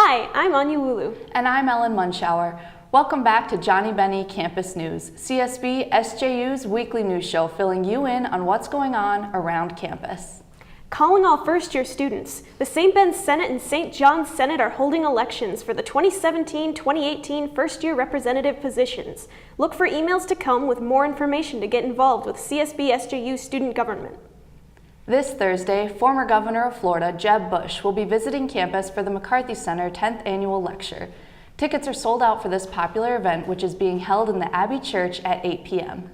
Hi, I'm Anya Wulu. And I'm Ellen Munschauer. Welcome back to Johnnie Bennie Campus News, CSB-SJU's weekly news show filling you in on what's going on around campus. Calling all first-year students, the St. Ben's Senate and St. John's Senate are holding elections for the 2017-2018 first-year representative positions. Look for emails to come with more information to get involved with CSB-SJU student government. This Thursday, former Governor of Florida, Jeb Bush, will be visiting campus for the McCarthy Center 10th Annual Lecture. Tickets are sold out for this popular event, which is being held in the Abbey Church at 8 p.m.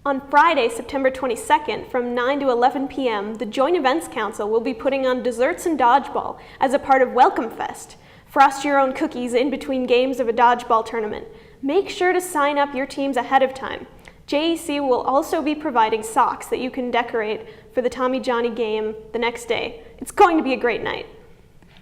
On Friday, September 22nd, from 9 to 11 p.m., the Joint Events Council will be putting on desserts and dodgeball as a part of Welcome Fest. Frost your own cookies in between games of a dodgeball tournament. Make sure to sign up your teams ahead of time. JEC will also be providing socks that you can decorate for the Tommie Johnnie game the next day. It's going to be a great night.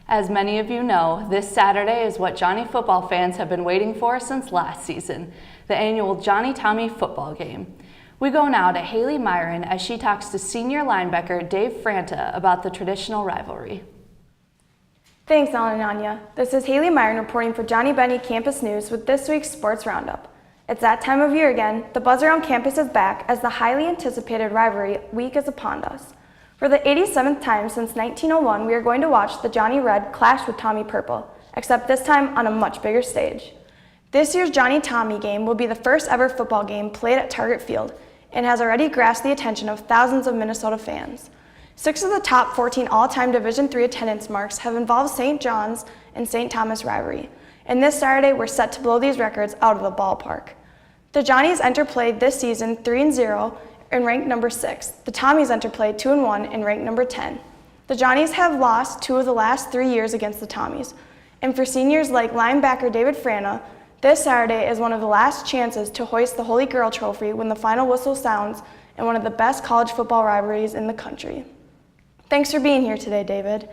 As many of you know, this Saturday is what Johnnie football fans have been waiting for since last season, the annual Johnnie Tommie football game. We go now to Haley Myron as she talks to senior linebacker Dave Franta about the traditional rivalry. Thanks, Ellen and Anya. This is Haley Myron reporting for Johnnie Bennie Campus News with this week's Sports Roundup. It's that time of year again. The buzz around campus is back as the highly anticipated rivalry week is upon us. For the 87th time since 1901, we are going to watch the Johnnie Red clash with Tommie Purple, except this time on a much bigger stage. This year's Johnnie Tommie game will be the first ever football game played at Target Field, and has already grasped the attention of thousands of Minnesota fans. 6 of the top 14 all-time Division III attendance marks have involved St. John's and St. Thomas rivalry, and this Saturday we're set to blow these records out of the ballpark. The Johnnies enter play this season 3-0 and ranked number 6. The Tommies enter play 2-1 and ranked number 10. The Johnnies have lost 2 of the last 3 years against the Tommies, and for seniors like linebacker David Franta, this Saturday is one of the last chances to hoist the Holy Grail Trophy when the final whistle sounds in one of the best college football rivalries in the country. Thanks for being here today, David.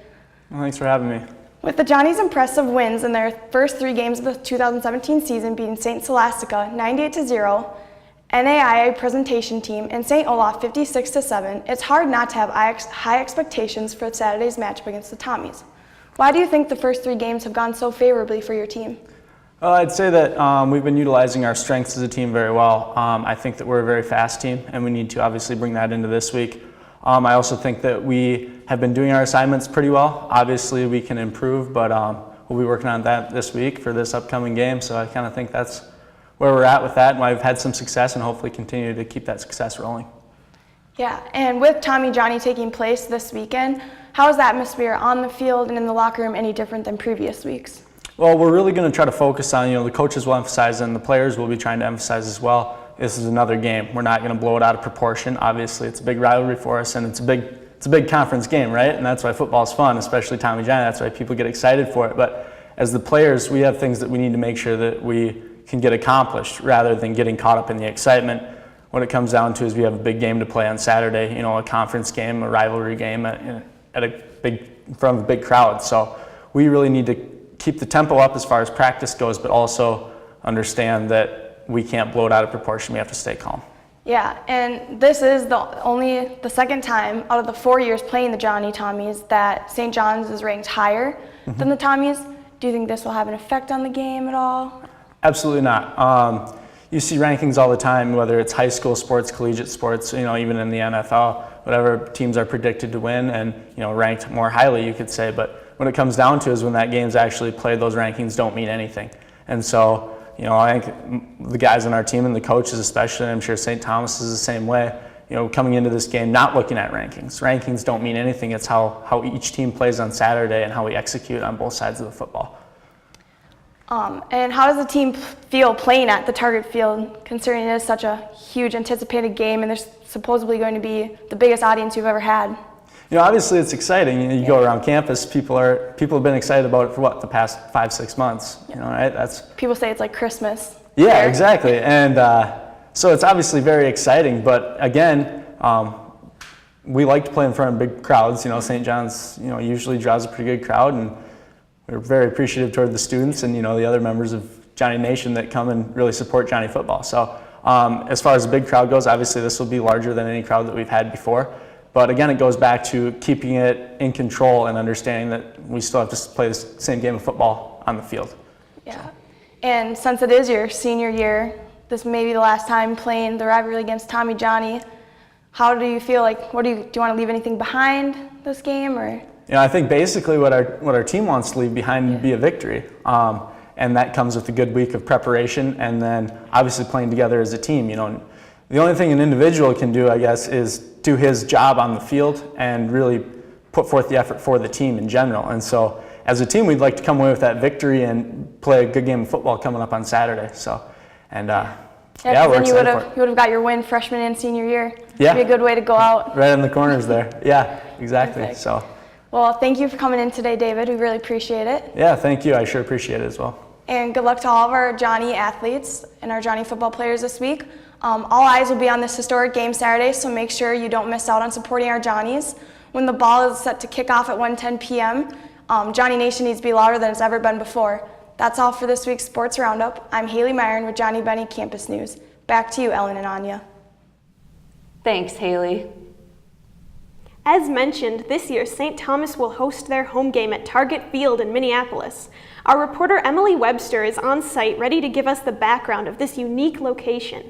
Well, thanks for having me. With the Johnnies' impressive wins in their first 3 games of the 2017 season beating St. Scholastica 98-0, NAIA presentation team, and St. Olaf 56-7, it's hard not to have high expectations for Saturday's matchup against the Tommies. Why do you think the first 3 games have gone so favorably for your team? Well, I'd say that we've been utilizing our strengths as a team very well. I think that we're a very fast team, and we need to obviously bring that into this week. I also think that we have been doing our assignments pretty well. Obviously, we can improve, but we'll be working on that this week for this upcoming game. So I kind of think that's where we're at with that, and I've had some success and hopefully continue to keep that success rolling. Yeah, and with Tommie Johnnie taking place this weekend, how is the atmosphere on the field and in the locker room any different than previous weeks? Well, we're really going to try to focus on, the coaches will emphasize and the players will be trying to emphasize as well. This is another game. We're not going to blow it out of proportion. Obviously, it's a big rivalry for us, and it's a big conference game, right? And that's why football is fun, especially Tommie Johnnie. That's why people get excited for it. But as the players, we have things that we need to make sure that we can get accomplished rather than getting caught up in the excitement. What it comes down to is we have a big game to play on Saturday, a conference game, a rivalry game in front of a big crowd. So we really need to keep the tempo up as far as practice goes, but also understand that we can't blow it out of proportion. We have to stay calm. Yeah, and this is only the second time out of the 4 years playing the Johnnie Tommies that St. John's is ranked higher than the Tommies. Do you think this will have an effect on the game at all? Absolutely not. You see rankings all the time, whether it's high school sports, collegiate sports, even in the NFL, whatever teams are predicted to win and, ranked more highly, you could say. But what it comes down to is when that game's actually played, those rankings don't mean anything. And so, I think the guys on our team and the coaches especially, and I'm sure St. Thomas is the same way, coming into this game not looking at rankings. Rankings don't mean anything. It's how each team plays on Saturday and how we execute on both sides of the football. And how does the team feel playing at the Target Field, considering it is such a huge anticipated game and there's supposedly going to be the biggest audience you've ever had? Obviously it's exciting. You go around campus, people have been excited about it for the past 5-6 months. Right? That's people say it's like Christmas. Yeah, exactly. And so it's obviously very exciting. But again, we like to play in front of big crowds. St. John's, usually draws a pretty good crowd, and we're very appreciative toward the students and the other members of Johnnie Nation that come and really support Johnnie football. So as far as the big crowd goes, obviously this will be larger than any crowd that we've had before. But again, it goes back to keeping it in control and understanding that we still have to play the same game of football on the field. Yeah. And since it is your senior year, this may be the last time playing the rivalry against Tommy Johnnie. How do you feel like? Do you want to leave anything behind this game, or? I think basically what our team wants to leave behind would be a victory, and that comes with a good week of preparation, and then obviously playing together as a team. The only thing an individual can do, I guess, is do his job on the field and really put forth the effort for the team in general. And so, as a team, we'd like to come away with that victory and play a good game of football coming up on Saturday. So, and we're excited for it. You would have got your win freshman and senior year. Yeah. It'd be a good way to go out. Right in the corners there. Yeah, exactly. Perfect. So. Well, thank you for coming in today, David. We really appreciate it. Yeah, thank you. I sure appreciate it as well. And good luck to all of our Johnnie athletes and our Johnnie football players this week. All eyes will be on this historic game Saturday, so make sure you don't miss out on supporting our Johnnies. When the ball is set to kick off at 1:10 p.m., Johnnie Nation needs to be louder than it's ever been before. That's all for this week's Sports Roundup. I'm Haley Myron with Johnnie Bennie Campus News. Back to you, Ellen and Anya. Thanks, Haley. As mentioned, this year St. Thomas will host their home game at Target Field in Minneapolis. Our reporter Emily Webster is on site ready to give us the background of this unique location.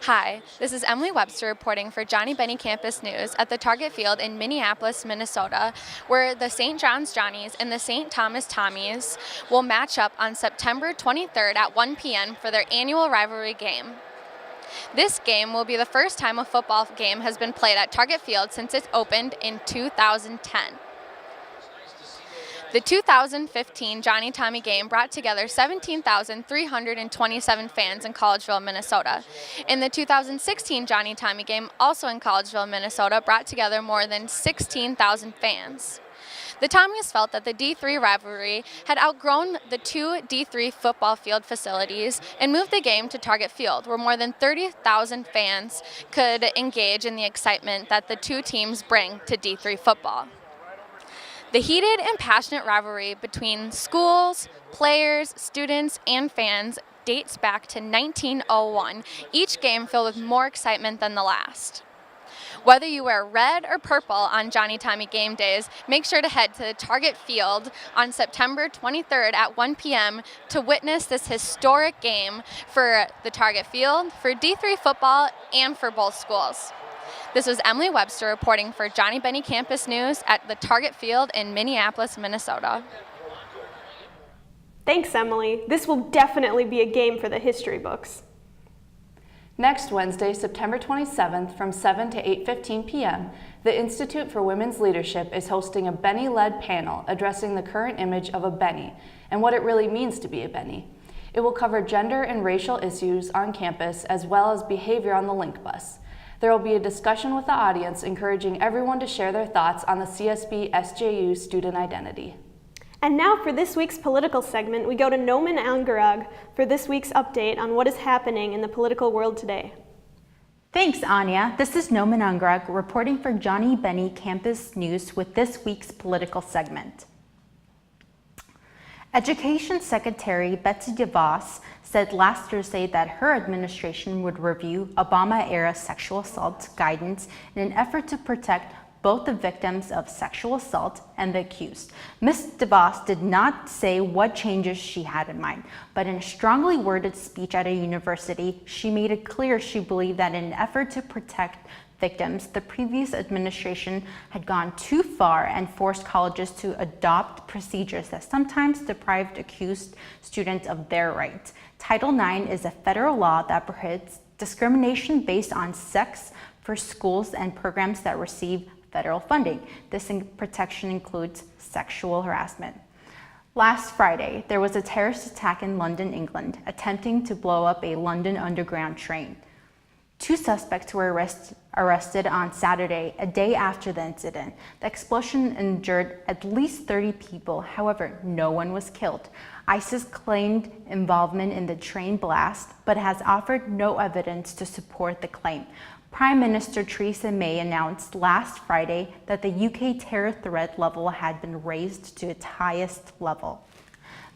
Hi, this is Emily Webster reporting for Johnnie Bennie Campus News at the Target Field in Minneapolis, Minnesota, where the St. John's Johnnies and the St. Thomas Tommies will match up on September 23rd at 1 p.m. for their annual rivalry game. This game will be the first time a football game has been played at Target Field since it opened in 2010. The 2015 Johnnie Tommie game brought together 17,327 fans in Collegeville, Minnesota. And the 2016 Johnnie Tommie game, also in Collegeville, Minnesota, brought together more than 16,000 fans. The Tommies felt that the D3 rivalry had outgrown the two D3 football field facilities and moved the game to Target Field, where more than 30,000 fans could engage in the excitement that the two teams bring to D3 football. The heated and passionate rivalry between schools, players, students, and fans dates back to 1901, each game filled with more excitement than the last. Whether you wear red or purple on Johnnie Tommie game days, make sure to head to Target Field on September 23rd at 1 p.m. to witness this historic game for the Target Field, for D3 football, and for both schools. This was Emily Webster reporting for Johnnie Bennie Campus News at the Target Field in Minneapolis, Minnesota. Thanks, Emily. This will definitely be a game for the history books. Next Wednesday, September 27th from 7 to 8:15 p.m., the Institute for Women's Leadership is hosting a Bennie-led panel addressing the current image of a Bennie and what it really means to be a Bennie. It will cover gender and racial issues on campus as well as behavior on the Link bus. There will be a discussion with the audience encouraging everyone to share their thoughts on the CSB-SJU student identity. And now for this week's political segment, we go to Noman Angarag for this week's update on what is happening in the political world today. Thanks, Anya. This is Noman Angarag reporting for Johnnie Bennie Campus News with this week's political segment. Education Secretary Betsy DeVos said last Thursday that her administration would review Obama-era sexual assault guidance in an effort to protect both the victims of sexual assault and the accused. Ms. DeVos did not say what changes she had in mind, but in a strongly worded speech at a university, she made it clear she believed that in an effort to protect victims, the previous administration had gone too far and forced colleges to adopt procedures that sometimes deprived accused students of their rights. Title IX is a federal law that prohibits discrimination based on sex for schools and programs that receive federal funding. This protection includes sexual harassment. Last Friday, there was a terrorist attack in London, England, attempting to blow up a London Underground train. 2 suspects were arrested on Saturday, a day after the incident. The explosion injured at least 30 people. However, no one was killed. ISIS claimed involvement in the train blast, but has offered no evidence to support the claim. Prime Minister Theresa May announced last Friday that the UK terror threat level had been raised to its highest level.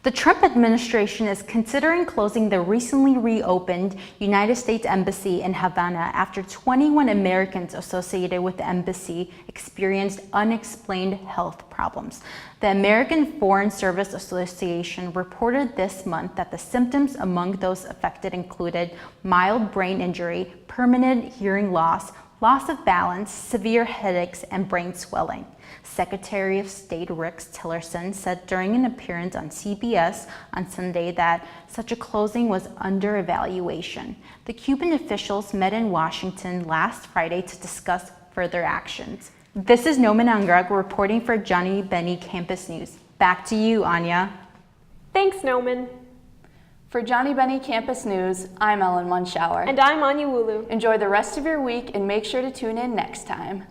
The Trump administration is considering closing the recently reopened United States Embassy in Havana after 21 Americans associated with the embassy experienced unexplained health problems. The American Foreign Service Association reported this month that the symptoms among those affected included mild brain injury, permanent hearing loss, loss of balance, severe headaches, and brain swelling. Secretary of State Rex Tillerson said during an appearance on CBS on Sunday that such a closing was under evaluation. The Cuban officials met in Washington last Friday to discuss further actions. This is Noman Angrag reporting for Johnnie Bennie Campus News. Back to you, Anya. Thanks, Noman. For Johnnie Bennie Campus News, I'm Ellen Munschauer. And I'm Anya Wulu. Enjoy the rest of your week and make sure to tune in next time.